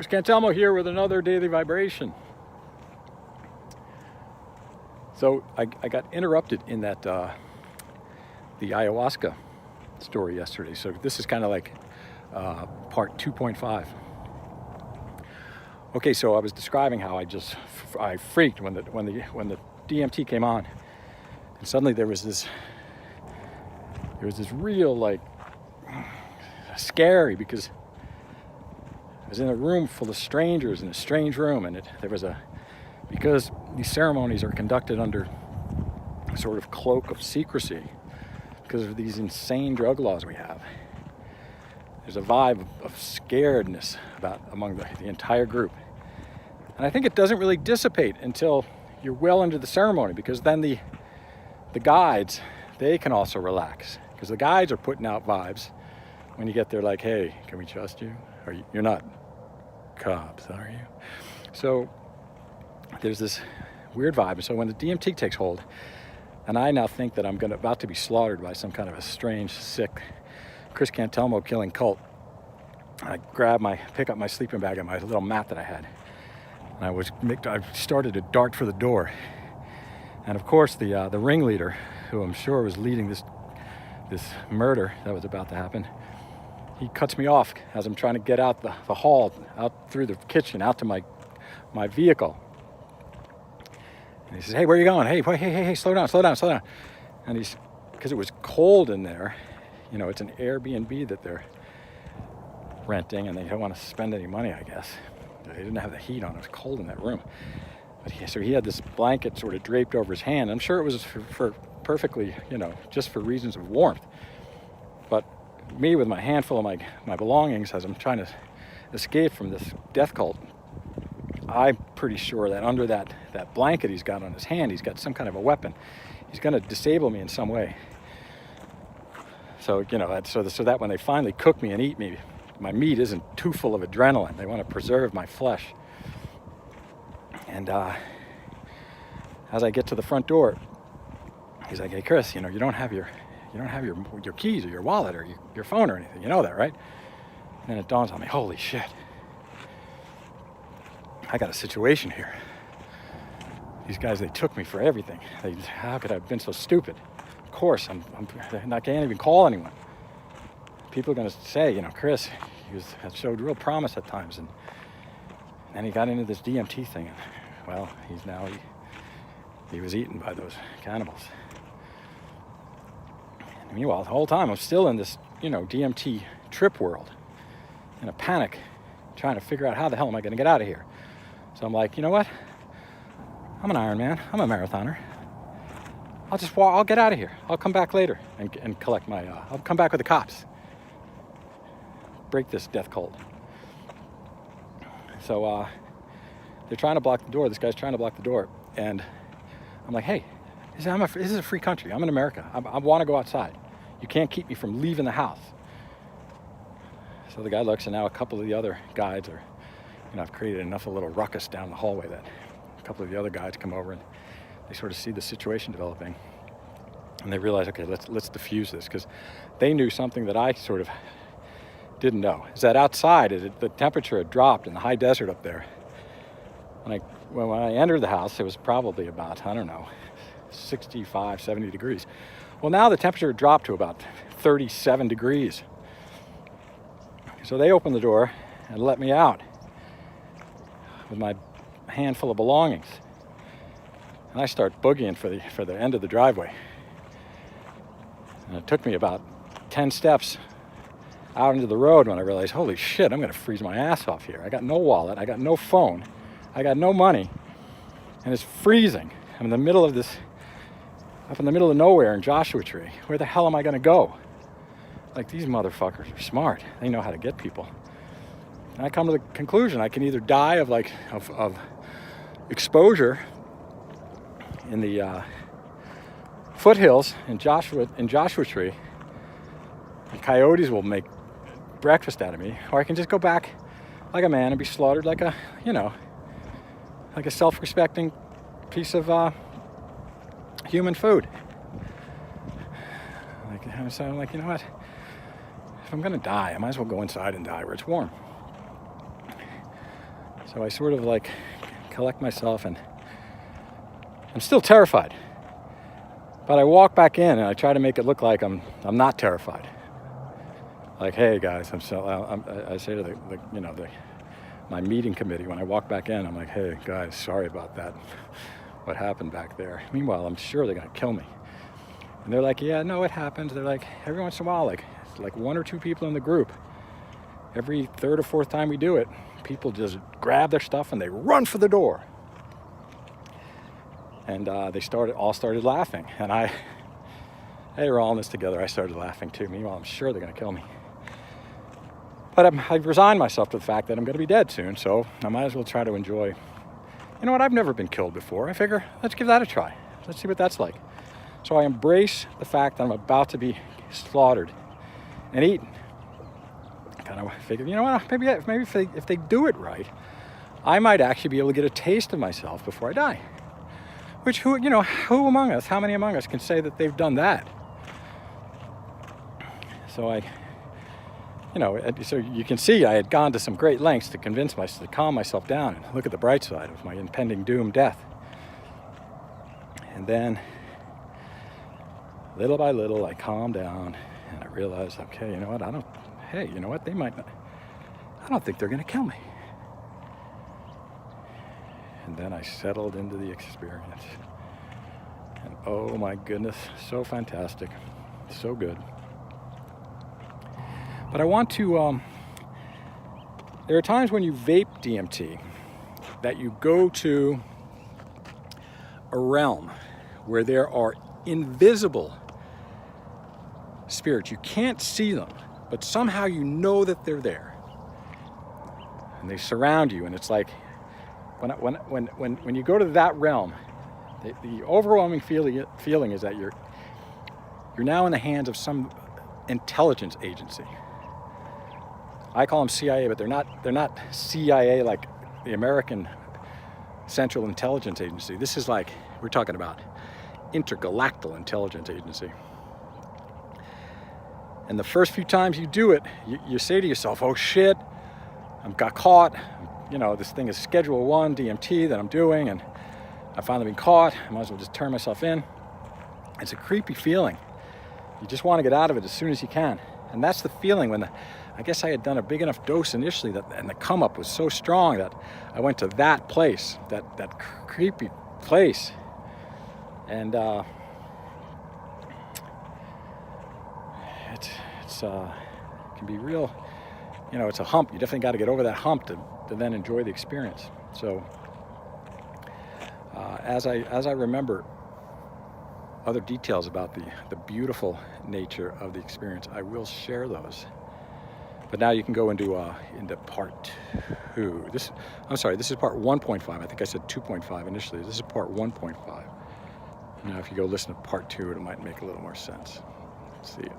Cantelmo here with another daily vibration. So I got interrupted in that the ayahuasca story yesterday. So this is kind of like part 2.5. Okay, so I was describing how I freaked when the DMT came on, and suddenly there was this real like scary, because I was in a room full of strangers in a strange room, and because these ceremonies are conducted under a sort of cloak of secrecy because of these insane drug laws we have. There's a vibe of scaredness among the entire group. And I think it doesn't really dissipate until you're well into the ceremony, because then the guides, they can also relax, because the guides are putting out vibes when you get there, like, hey, can we trust you? Or you're not cops, are you? So there's this weird vibe. And so when the DMT takes hold, and I now think that I'm about to be slaughtered by some kind of a strange, sick Chris Cantelmo killing cult, I pick up my sleeping bag and my little mat that I had, and I started to dart for the door. And of course the ringleader, who I'm sure was leading this murder that was about to happen, he cuts me off as I'm trying to get out the hall, out through the kitchen, out to my vehicle. And he says, hey, where are you going? Hey, slow down. And because it was cold in there, it's an Airbnb that they're renting, and they don't want to spend any money, I guess. They didn't have the heat on. It was cold in that room. So he had this blanket sort of draped over his hand. I'm sure it was for perfectly, just for reasons of warmth. But me, with my handful of my belongings, as I'm trying to escape from this death cult, I'm pretty sure that under that blanket he's got on his hand, he's got some kind of a weapon. He's going to disable me in some way. So, so that when they finally cook me and eat me, my meat isn't too full of adrenaline. They want to preserve my flesh. And as I get to the front door, he's like, hey, Chris, you don't have your keys or your wallet or your phone or anything. You know that, right? And then it dawns on me, holy shit. I got a situation here. These guys, they took me for everything. How could I have been so stupid? Of course, I can't even call anyone. People are going to say, Chris, he showed real promise at times, and then he got into this DMT thing, and well, he was eaten by those cannibals. And meanwhile, the whole time I'm still in this, DMT trip world, in a panic, trying to figure out how the hell am I going to get out of here. So I'm like, you know what? I'm an Ironman. I'm a marathoner. I'll get out of here. I'll come back later and collect I'll come back with the cops. Break this death cult. So they're trying to block the door. This guy's trying to block the door. And I'm like, hey, this is a free country. I'm in America. I want to go outside. You can't keep me from leaving the house. So the guy looks, and now a couple of the other guides are, I've created enough of a little ruckus down the hallway that a couple of the other guides come over, and they sort of see the situation developing, and they realize, okay, let's diffuse this, because they knew something that I sort of didn't know, is that outside the temperature had dropped in the high desert up there. When I entered the house, it was probably about, 65, 70 degrees. Well, now the temperature dropped to about 37 degrees. So they opened the door and let me out with my handful of belongings. And I start boogieing for the end of the driveway. And it took me about 10 steps out into the road when I realized, holy shit, I'm going to freeze my ass off here. I got no wallet, I got no phone, I got no money, and it's freezing. I'm in the middle of up in the middle of nowhere in Joshua Tree. Where the hell am I going to go? Like, these motherfuckers are smart. They know how to get people. And I come to the conclusion I can either die of exposure in the foothills in Joshua Tree, and coyotes will make breakfast out of me, or I can just go back like a man and be slaughtered like a self-respecting piece of human food. So I'm like, you know what? If I'm gonna die, I might as well go inside and die where it's warm. So I sort of like collect myself, and I'm still terrified. But I walk back in and I try to make it look like I'm not terrified. Like, hey guys, I say to my meeting committee when I walk back in, I'm like, hey guys, sorry about that. What happened back there? Meanwhile, I'm sure they're gonna kill me. And they're like, yeah, no, it happens. They're like, every once in a while, like one or two people in the group, every third or fourth time we do it, people just grab their stuff and they run for the door. And they all started laughing. And they were all in this together. I started laughing too. Meanwhile, I'm sure they're going to kill me. But I've resigned myself to the fact that I'm going to be dead soon. So I might as well try to enjoy. You know what? I've never been killed before. I figure, let's give that a try. Let's see what that's like. So I embrace the fact that I'm about to be slaughtered and eaten. I kind of figure, you know what? Maybe if they do it right, I might actually be able to get a taste of myself before I die. Which, who among us, how many among us can say that they've done that? So so you can see I had gone to some great lengths to convince myself, to calm myself down and look at the bright side of my impending doom, death. And then, little by little, I calmed down and I realized, okay, you know what, they might not, I don't think they're going to kill me. And then I settled into the experience. And oh my goodness, so fantastic, so good. But I want to, there are times when you vape DMT that you go to a realm where there are invisible spirits. You can't see them, but somehow you know that they're there. And they surround you, and it's like, when you go to that realm, the overwhelming feeling is that you're now in the hands of some intelligence agency. I call them CIA, but they're not CIA like the American Central Intelligence Agency. This is like, we're talking about intergalactic intelligence agency. And the first few times you do it, you say to yourself, oh shit, I got caught. This thing is Schedule 1 DMT that I'm doing, and I've finally been caught. I might as well just turn myself in. It's a creepy feeling. You just want to get out of it as soon as you can. And that's the feeling when I guess I had done a big enough dose initially and the come up was so strong that I went to that place, that creepy place. And it can be real, it's a hump. You definitely got to get over that hump to then enjoy the experience. So as I remember other details about the beautiful nature of the experience, I will share those. But now you can go into part 2. This is part 1.5. I think I said 2.5 initially. This is part 1.5. Now if you go listen to part 2, it might make a little more sense. Let's see.